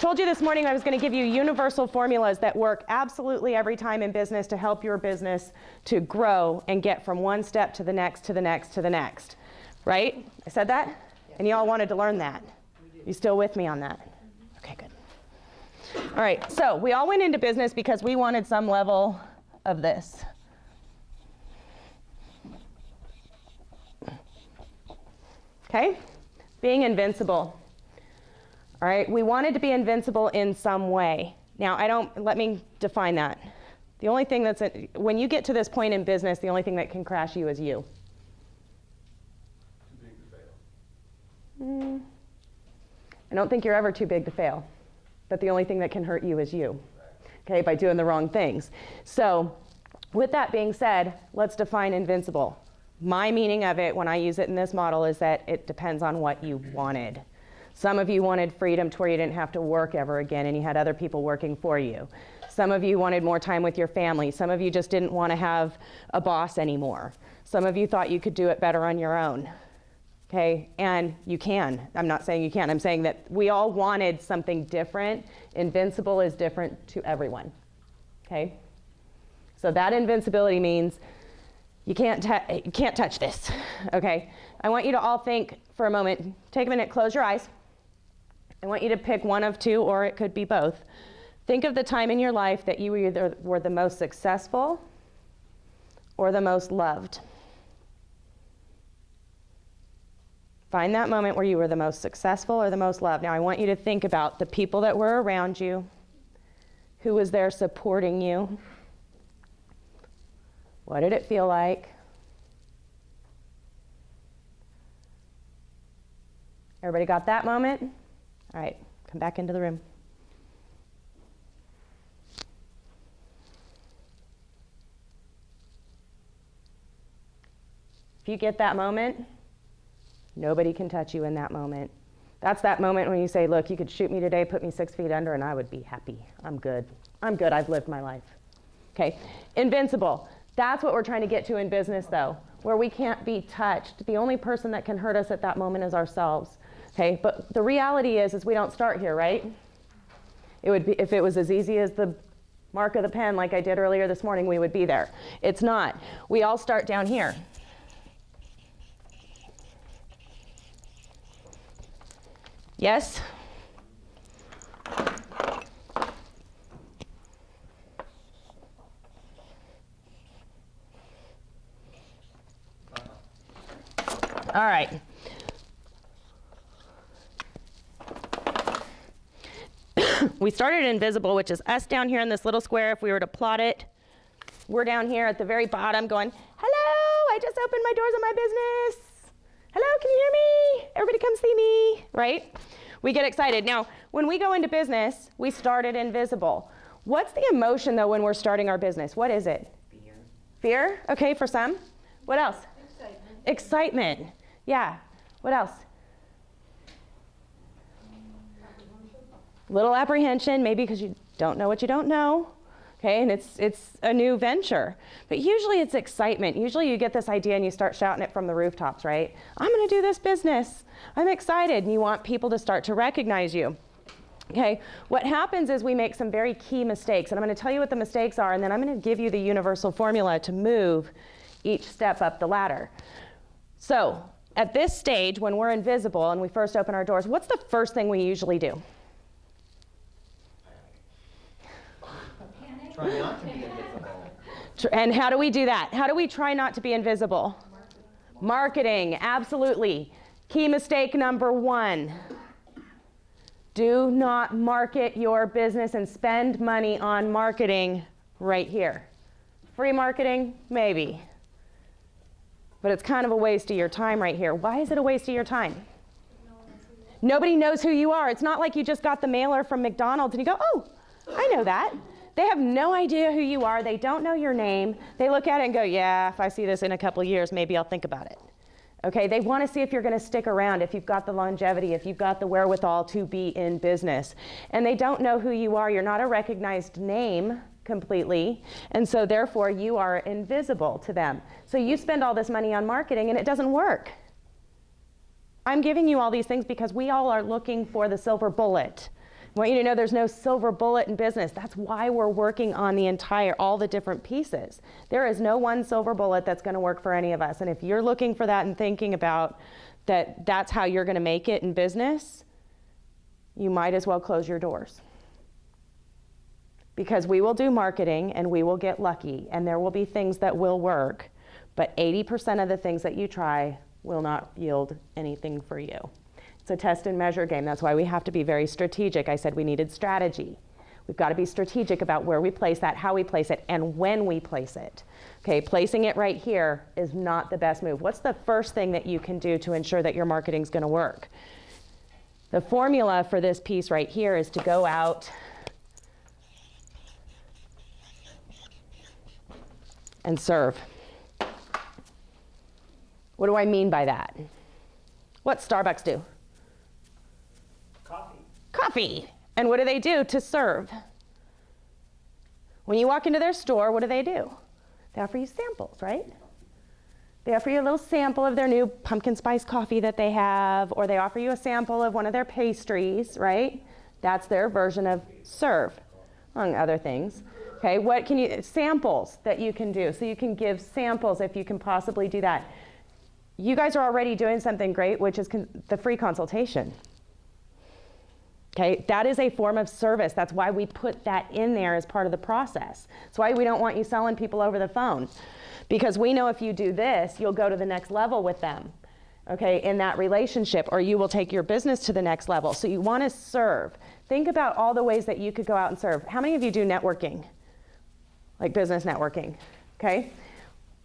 Told you this morning I was going to give you universal formulas that work absolutely every time in business to help your business to grow and get from one step to the next, to the next, to the next. Right? I said that? Yes. And you all wanted to learn that. You still with me on that? Okay, good. All right, so we all went into business because we wanted some level of this. Okay? Being invincible. All right, we wanted to be invincible in some way. Now, let me define that. The only thing when you get to this point in business, the only thing that can crash you is you. Too big to fail. I don't think you're ever too big to fail, but the only thing that can hurt you is you, okay, by doing the wrong things. So, with that being said, let's define invincible. My meaning of it when I use it in this model is that it depends on what you wanted. Some of you wanted freedom to where you didn't have to work ever again and you had other people working for you. Some of you wanted more time with your family. Some of you just didn't want to have a boss anymore. Some of you thought you could do it better on your own. Okay, and you can. I'm not saying you can't. I'm saying that we all wanted something different. Invincible is different to everyone. Okay? So that invincibility means you can't touch this. Okay? I want you to all think for a moment. Take a minute, close your eyes. I want you to pick one of two, or it could be both. Think of the time in your life that you either were the most successful or the most loved. Find that moment where you were the most successful or the most loved. Now I want you to think about the people that were around you, who was there supporting you. What did it feel like? Everybody got that moment? All right, come back into the room. If you get that moment, nobody can touch you in that moment. That's that moment when you say, look, you could shoot me today, put me 6 feet under, and I would be happy. I'm good. I'm good. I've lived my life. Okay, invincible. That's what we're trying to get to in business, though, where we can't be touched. The only person that can hurt us at that moment is ourselves. Okay, but the reality is we don't start here, right? It would be, if it was as easy as the mark of the pen like I did earlier this morning, we would be there. It's not. We all start down here. Yes? All right. We started Invisible, which is us down here in this little square. If we were to plot it, we're down here at the very bottom going, hello, I just opened my doors of my business. Hello, can you hear me? Everybody come see me, right? We get excited. Now, when we go into business, we started Invisible. What's the emotion, though, when we're starting our business? What is it? Fear. Fear? Okay, for some. What else? Excitement. Excitement. Yeah. What else? Little apprehension, maybe because you don't know what you don't know. Okay, and it's a new venture. But usually it's excitement. Usually you get this idea and you start shouting it from the rooftops, right? I'm going to do this business. I'm excited. And you want people to start to recognize you. Okay, what happens is we make some very key mistakes. And I'm going to tell you what the mistakes are, and then I'm going to give you the universal formula to move each step up the ladder. So at this stage, when we're invisible and we first open our doors, what's the first thing we usually do? Try not to be invisible. And how do we do that? How do we try not to be invisible? Marketing, absolutely. Key mistake number 1. Do not market your business and spend money on marketing right here. Free marketing, maybe. But it's kind of a waste of your time right here. Why is it a waste of your time? Nobody knows who you are. It's not like you just got the mailer from McDonald's and you go, oh, I know that. They have no idea who you are. They don't know your name. They look at it and go, yeah, if I see this in a couple of years, maybe I'll think about it. Okay, they want to see if you're going to stick around, if you've got the longevity, if you've got the wherewithal to be in business. And they don't know who you are. You're not a recognized name completely, and so therefore you are invisible to them. So you spend all this money on marketing and it doesn't work. I'm giving you all these things because we all are looking for the silver bullet. I want you to know there's no silver bullet in business. That's why we're working on all the different pieces. There is no one silver bullet that's going to work for any of us. And if you're looking for that and thinking about that that's how you're going to make it in business, you might as well close your doors. Because we will do marketing and we will get lucky and there will be things that will work, but 80% of the things that you try will not yield anything for you. It's a test and measure game. That's why we have to be very strategic. I said we needed strategy. We've got to be strategic about where we place that, how we place it, and when we place it. Okay, placing it right here is not the best move. What's the first thing that you can do to ensure that your marketing's going to work? The formula for this piece right here is to go out and serve. What do I mean by that? What's Starbucks do? Coffee. And what do they do to serve? When you walk into their store, what do? They offer you samples, right? They offer you a little sample of their new pumpkin spice coffee that they have, or they offer you a sample of one of their pastries, right? That's their version of serve, among other things. Okay, samples that you can do. So you can give samples if you can possibly do that. You guys are already doing something great, which is the free consultation. Okay, that is a form of service. That's why we put that in there as part of the process. That's why we don't want you selling people over the phone. Because we know if you do this, you'll go to the next level with them, okay, in that relationship, or you will take your business to the next level. So you want to serve. Think about all the ways that you could go out and serve. How many of you do networking? Like business networking, okay?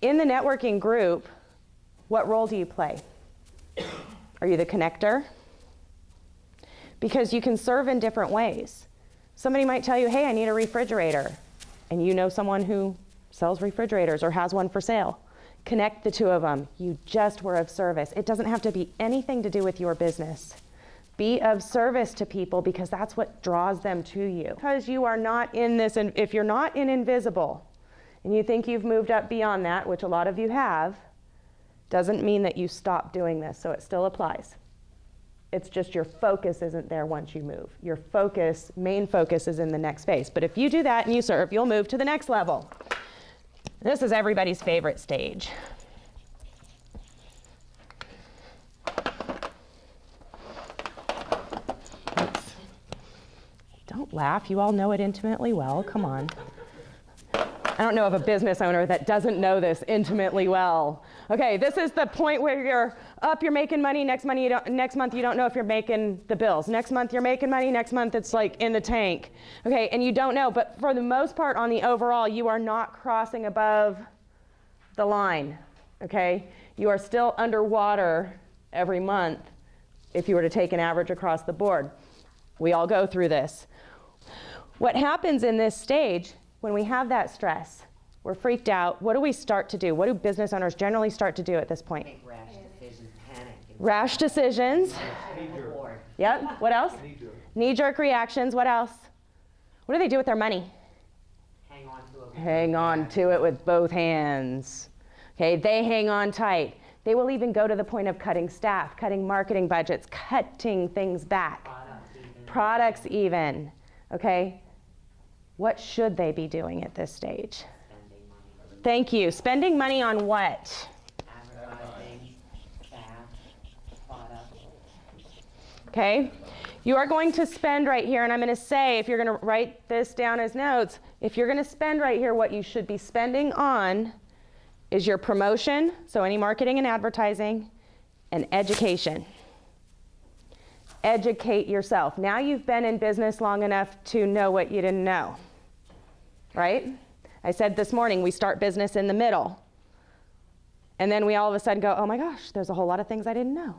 In the networking group, what role do you play? Are you the connector? Because you can serve in different ways. Somebody might tell you, hey, I need a refrigerator. And you know someone who sells refrigerators or has one for sale. Connect the two of them. You just were of service. It doesn't have to be anything to do with your business. Be of service to people because that's what draws them to you. Because you are not in this, and if you're not in Invisible and you think you've moved up beyond that, which a lot of you have, doesn't mean that you stop doing this, so it still applies. It's just your focus isn't there once you move. Your main focus is in the next phase. But if you do that and you serve, you'll move to the next level. This is everybody's favorite stage. Don't laugh. You all know it intimately well. Come on. I don't know of a business owner that doesn't know this intimately well. Okay, this is the point where you're up, you're making money. Next month you don't know if you're making the bills. Next month you're making money. Next month it's like in the tank. Okay, and you don't know. But for the most part, on the overall, you are not crossing above the line. Okay, you are still underwater every month if you were to take an average across the board. We all go through this. What happens in this stage? When we have that stress, we're freaked out, what do we start to do? What do business owners generally start to do at this point? Make rash decisions, panic. Rash decisions. Yep. What else? Knee-jerk reactions. What else? What do they do with their money? Hang on to it. Hang on to it with both hands. Okay, they hang on tight. They will even go to the point of cutting staff, cutting marketing budgets, cutting things back. Products even. Okay? What should they be doing at this stage? Spending money. Thank you. Spending money on what? Advertising, staff, products. Okay? You are going to spend right here, and I'm going to say, if you're going to write this down as notes, if you're going to spend right here, what you should be spending on is your promotion, so any marketing and advertising, and education. Educate yourself. Now you've been in business long enough to know what you didn't know, right? I said this morning, we start business in the middle. And then we all of a sudden go, oh my gosh, there's a whole lot of things I didn't know.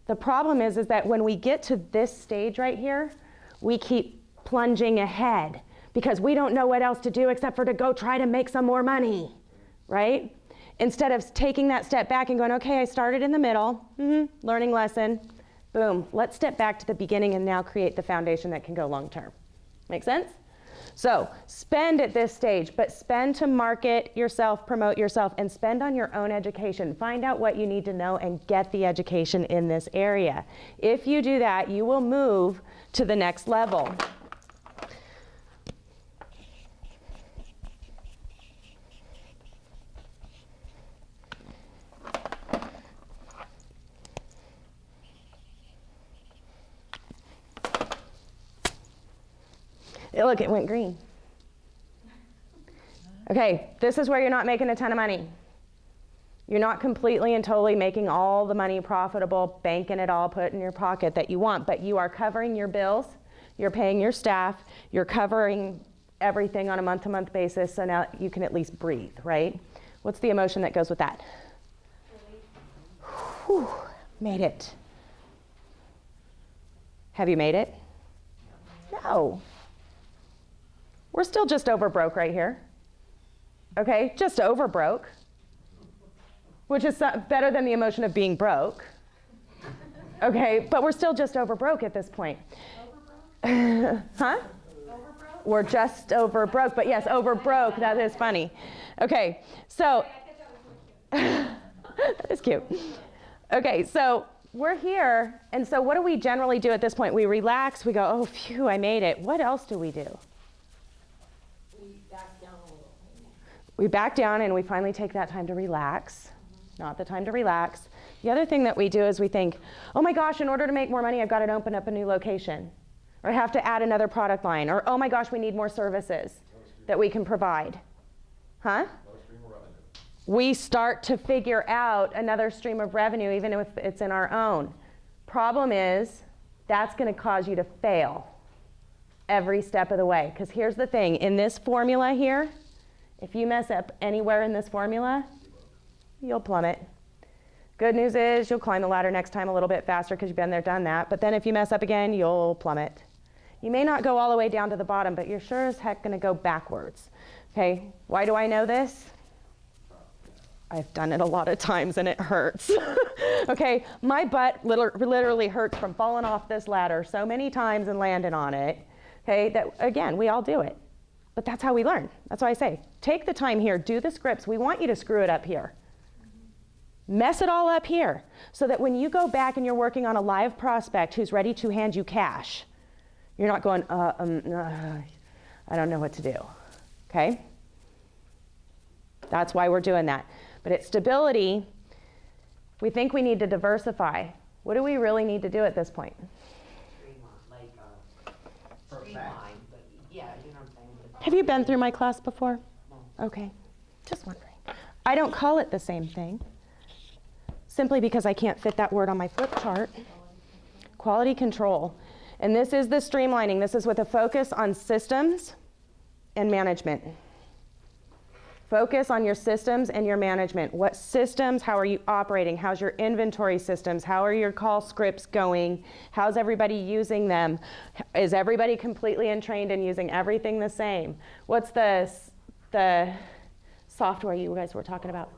The problem is that when we get to this stage right here, we keep plunging ahead because we don't know what else to do except for to go try to make some more money, right? Instead of taking that step back and going, okay, I started in the middle, learning lesson, boom, let's step back to the beginning and now create the foundation that can go long term. Make sense? So spend at this stage, but spend to market yourself, promote yourself, and spend on your own education. Find out what you need to know and get the education in this area. If you do that, you will move to the next level. Look, it went green. Okay, this is where you're not making a ton of money. You're not completely and totally making all the money profitable, banking it all, put in your pocket that you want, but you are covering your bills, you're paying your staff, you're covering everything on a month-to-month basis, so now you can at least breathe, right? What's the emotion that goes with that? Whew, made it. Have you made it? No. We're still just over broke right here. Okay, just over broke, which is better than the emotion of being broke. Okay, but we're still just over broke at this point. Over broke? Huh? Over broke? We're just over broke, but yes, over broke, that is funny. Okay, so, that is cute. Okay, so we're here, and so what do we generally do at this point? We relax, we go, oh, phew, I made it. What else do we do? We back down and we finally take that time to relax. Not the time to relax. The other thing that we do is we think, oh my gosh, in order to make more money, I've got to open up a new location. Or I have to add another product line. Or oh my gosh, we need more services that we can provide. Huh? We start to figure out another stream of revenue, even if it's in our own. Problem is, that's going to cause you to fail every step of the way. Because here's the thing, in this formula here, if you mess up anywhere in this formula, you'll plummet. Good news is you'll climb the ladder next time a little bit faster because you've been there, done that. But then if you mess up again, you'll plummet. You may not go all the way down to the bottom, but you're sure as heck going to go backwards. Okay, why do I know this? I've done it a lot of times and it hurts. Okay, my butt literally hurts from falling off this ladder so many times and landing on it. Okay, that again, we all do it. But that's how we learn. That's why I say, take the time here, do the scripts. We want you to screw it up here. Mess it all up here, so that when you go back and you're working on a live prospect who's ready to hand you cash, you're not going, I don't know what to do, okay? That's why we're doing that. But at stability, we think we need to diversify. What do we really need to do at this point? Streamline, but yeah, you know what I'm saying. Have you been through my class before? No. Okay, just wondering. I don't call it the same thing, simply because I can't fit that word on my flip chart. Quality control. And this is the streamlining. This is with a focus on systems and management. Focus on your systems and your management. What systems, how are you operating? How's your inventory systems? How are your call scripts going? How's everybody using them? Is everybody completely entrained in using everything the same? What's the software you guys were talking about?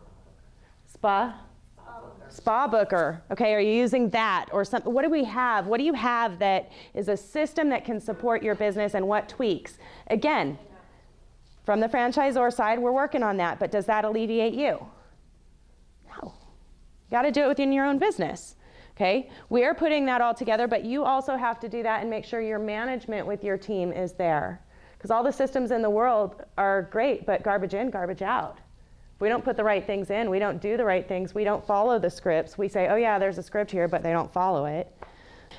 Spa Booker. Okay, are you using that or something? What do we have? What do you have that is a system that can support your business, and what tweaks? Again, from the franchisor side, we're working on that, but does that alleviate you? No. You got to do it within your own business. Okay? We are putting that all together, but you also have to do that and make sure your management with your team is there. Because all the systems in the world are great, but garbage in, garbage out. If we don't put the right things in, we don't do the right things, we don't follow the scripts, we say, oh yeah, there's a script here, but they don't follow it.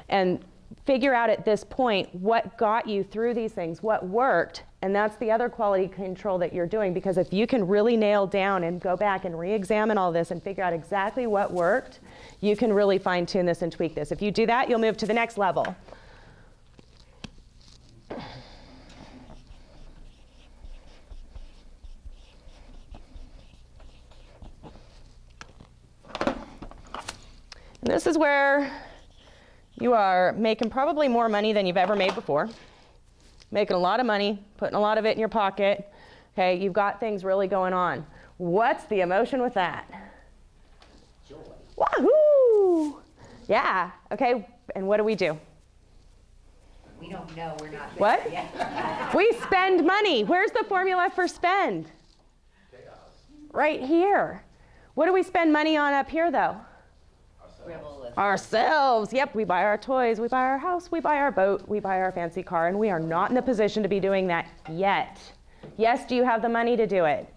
And figure out at this point what got you through these things, what worked, and that's the other quality control that you're doing, because if you can really nail down and go back and re-examine all this and figure out exactly what worked, you can really fine-tune this and tweak this. If you do that, you'll move to the next level. And this is where you are making probably more money than you've ever made before. Making a lot of money, putting a lot of it in your pocket. Okay, you've got things really going on. What's the emotion with that? Joy. Wahoo! Yeah, okay, and what do? We don't don't know, we're not there What? yet. We spend money. Where's the formula for spend? Chaos. Right here. What do we spend money on up here, though? Frivolous. Ourselves. Yep, we buy our toys, we buy our house, we buy our boat, we buy our fancy car, and we are not in a position to be doing that yet. Yes, do you have the money to do it?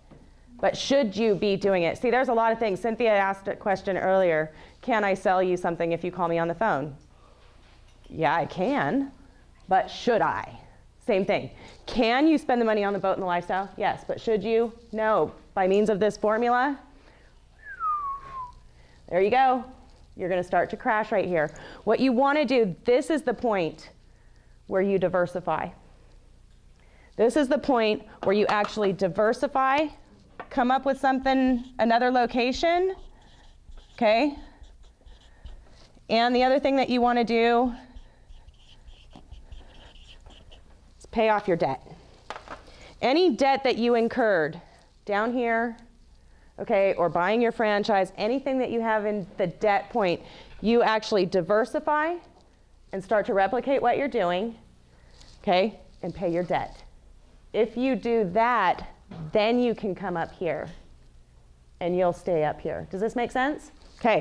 But should you be doing it? See, there's a lot of things. Cynthia asked a question earlier. Can I sell you something if you call me on the phone? Yeah, I can, but should I? Same thing. Can you spend the money on the boat and the lifestyle? Yes, but should you? No. By means of this formula, there you go. You're going to start to crash right here. What you want to do, this is the point where you diversify. This is the point where you actually diversify, come up with something, another location, okay? And the other thing that you want to do is pay off your debt. Any debt that you incurred down here, okay, or buying your franchise, anything that you have in the debt point, you actually diversify and start to replicate what you're doing, okay, and pay your debt. If you do that, then you can come up here and you'll stay up here. Does this make sense?